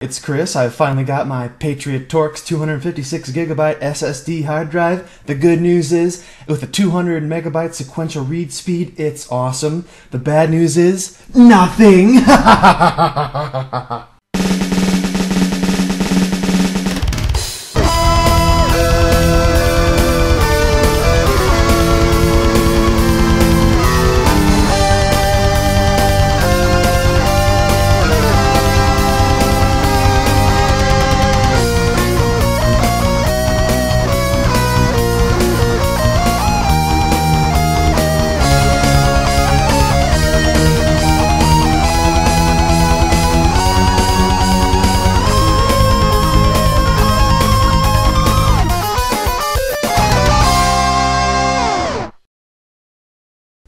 It's Chris. I've finally got my Patriot Torx 256GB SSD hard drive. The good news is, with a 200 megabyte sequential read speed, it's awesome. The bad news is, nothing!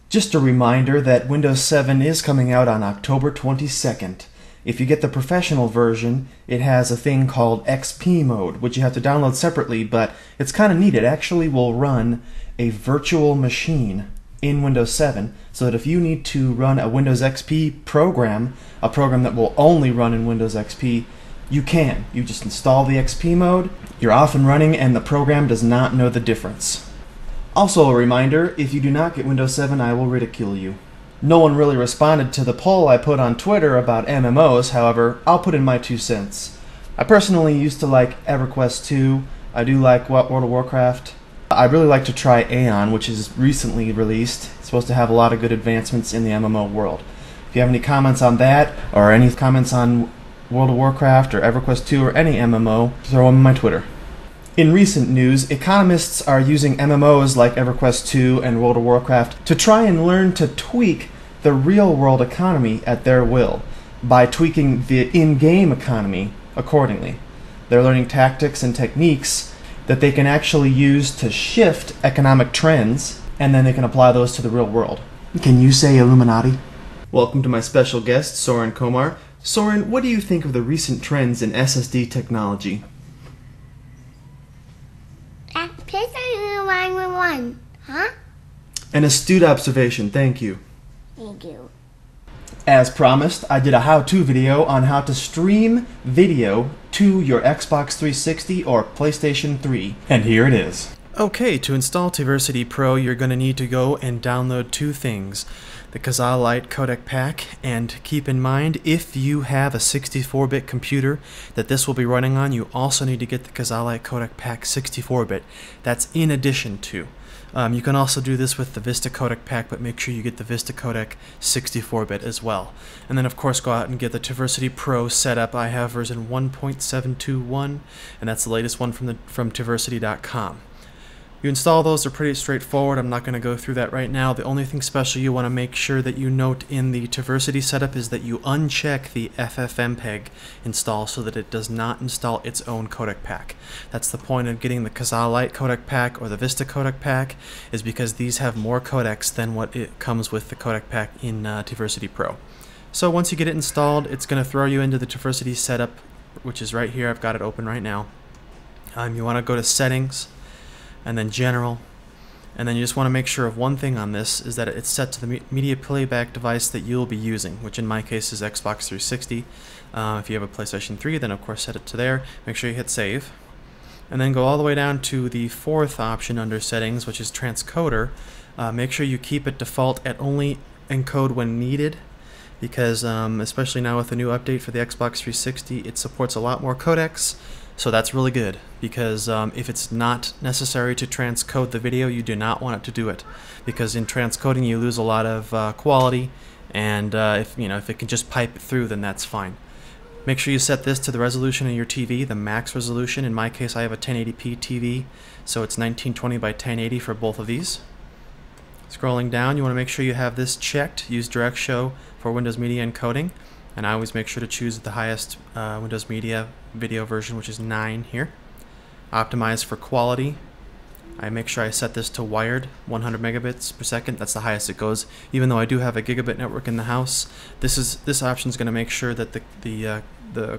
Just a reminder that Windows 7 is coming out on October 22nd. If you get the professional version, it has a thing called XP mode, which you have to download separately, but it's kind of neat. It actually will run a virtual machine in Windows 7, so that if you need to run a Windows XP program, a program that will only run in Windows XP, you can. You just install the XP mode, you're off and running, and the program does not know the difference. Also a reminder, if you do not get Windows 7, I will ridicule you. No one really responded to the poll I put on Twitter about MMOs, however, I'll put in my 2 cents. I personally used to like EverQuest 2, I do like World of Warcraft. I'd really like to try Aeon, which is recently released. It's supposed to have a lot of good advancements in the MMO world. If you have any comments on that, or any comments on World of Warcraft, or EverQuest 2, or any MMO, throw them in my Twitter. In recent news, economists are using MMOs like EverQuest 2 and World of Warcraft to try and learn to tweak the real-world economy at their will by tweaking the in-game economy accordingly. They're learning tactics and techniques that they can actually use to shift economic trends, and then they can apply those to the real world. Can you say Illuminati? Welcome to my special guest, Soren Komar. Soren, what do you think of the recent trends in SSD technology? Please one, huh? An astute observation, thank you. Thank you. As promised, I did a how-to video on how to stream video to your Xbox 360 or PlayStation 3, and here it is. Okay, to install Tversity Pro, you're going to need to go and download 2 things. The Kazaa codec pack, and keep in mind, if you have a 64-bit computer that this will be running on, you also need to get the Kazaa codec pack 64-bit. That's in addition to. You can also do this with the Vista codec pack, but make sure you get the Vista codec 64-bit as well. And then of course go out and get the Tversity Pro setup. I have version 1.721, and that's the latest one from Tversity.com. You install those, they're pretty straightforward. I'm not going to go through that right now. The only thing special you want to make sure that you note in the Tversity setup is that you uncheck the FFmpeg install so that it does not install its own codec pack. That's the point of getting the Kazaa codec pack or the Vista codec pack, is because these have more codecs than what it comes with the codec pack in Tversity Pro. So once you get it installed, it's going to throw you into the Tversity setup, which is right here. I've got it open right now. You want to go to Settings, and then General, and then you just want to make sure of one thing on this, is that it's set to the media playback device that you'll be using, which in my case is Xbox 360. If you have a PlayStation 3, then of course set it to there. Make sure you hit Save, and then go all the way down to the 4th option under Settings, which is Transcoder. Make sure you keep it default at only encode when needed, because especially now with the new update for the Xbox 360, it supports a lot more codecs. So that's really good, because if it's not necessary to transcode the video, you do not want it to do it, because in transcoding you lose a lot of quality, and if it can just pipe it through, then that's fine. Make sure you set this to the resolution of your TV, the max resolution. In my case, I have a 1080p TV, so it's 1920 by 1080 for both of these. Scrolling down, you want to make sure you have this checked. Use Direct Show for Windows Media encoding. And I always make sure to choose the highest Windows Media video version, which is 9 here. Optimize for quality. I make sure I set this to wired, 100 megabits per second. That's the highest it goes. Even though I do have a gigabit network in the house, this option is going to make sure that the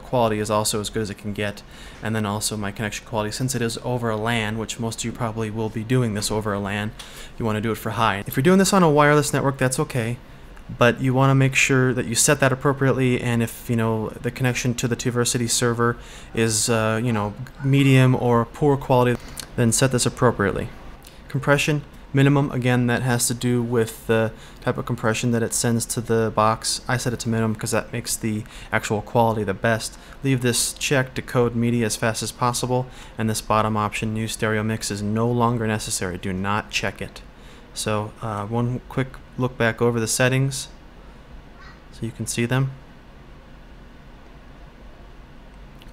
quality is also as good as it can get. And then also my connection quality, since it is over a LAN, which most of you probably will be doing this over a LAN, you want to do it for high. If you're doing this on a wireless network, that's okay. but you want to make sure that you set that appropriately, and if the connection to the Tversity server is medium or poor quality, then set this appropriately. Compression minimum, again, that has to do with the type of compression that it sends to the box. I set it to minimum because that makes the actual quality the best. Leave this checked, decode media as fast as possible, and this bottom option, new stereo mix, is no longer necessary. Do not check it. So one quick look back over the settings so you can see them.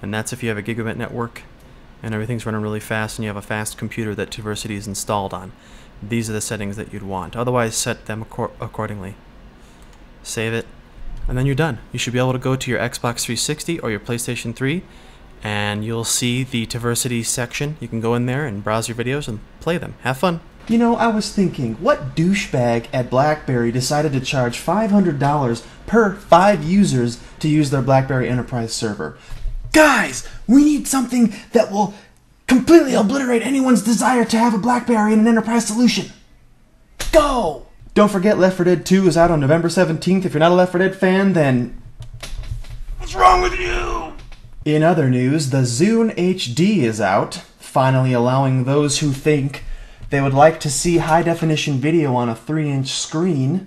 And that's if you have a gigabit network and everything's running really fast and you have a fast computer that Tversity is installed on. These are the settings that you'd want. Otherwise, set them accordingly. Save it, and then you're done. You should be able to go to your Xbox 360 or your PlayStation 3, and you'll see the Tversity section. You can go in there and browse your videos and play them. Have fun. I was thinking, what douchebag at BlackBerry decided to charge $500 per 5 users to use their BlackBerry Enterprise server? Guys, we need something that will completely obliterate anyone's desire to have a BlackBerry and an enterprise solution. Go! Don't forget, Left 4 Dead 2 is out on November 17th. If you're not a Left 4 Dead fan, then what's wrong with you? In other news, the Zune HD is out, finally allowing those who think they would like to see high-definition video on a 3-inch screen.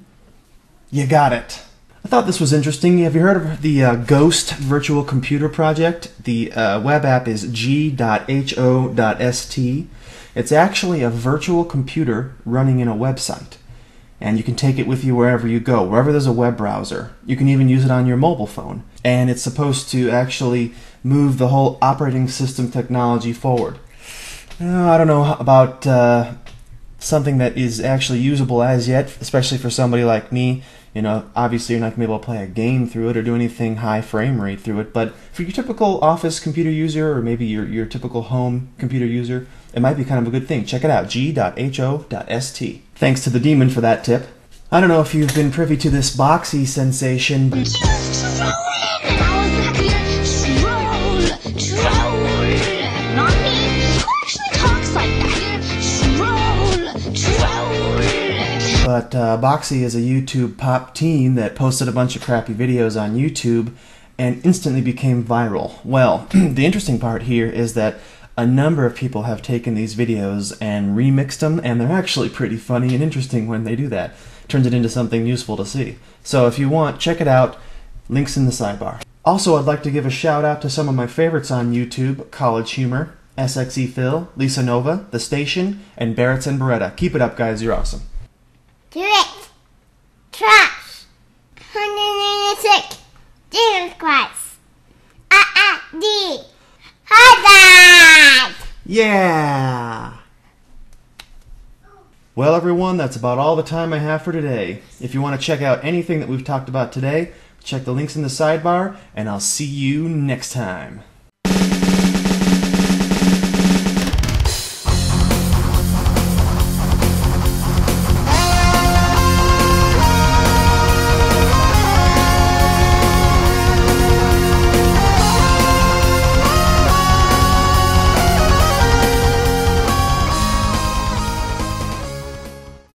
You got it. I thought this was interesting. Have you heard of the Ghost Virtual Computer Project? The web app is g.ho.st. It's actually a virtual computer running in a website. And you can take it with you wherever you go, wherever there's a web browser. You can even use it on your mobile phone. And it's supposed to actually move the whole operating system technology forward. I don't know about something that is actually usable as yet, especially for somebody like me. Obviously you're not going to be able to play a game through it or do anything high frame rate through it, but for your typical office computer user or maybe your typical home computer user, it might be kind of a good thing. Check it out, g.ho.st. Thanks to the demon for that tip. I don't know if you've been privy to this Boxxy sensation, but Boxxy is a YouTube pop teen that posted a bunch of crappy videos on YouTube and instantly became viral. Well, the interesting part here is that a number of people have taken these videos and remixed them, and they're actually pretty funny and interesting when they do that. Turns it into something useful to see. So if you want, check it out. Links in the sidebar. Also, I'd like to give a shout out to some of my favorites on YouTube: College Humor, Sxephil, Lisa Nova, The Station, and Barrett's and Beretta. Keep it up, guys. You're awesome. Do it. Trash. 196. Jesus Christ. D. Hot dog. Yeah! Well, everyone, that's about all the time I have for today. If you want to check out anything that we've talked about today, check the links in the sidebar, and I'll see you next time.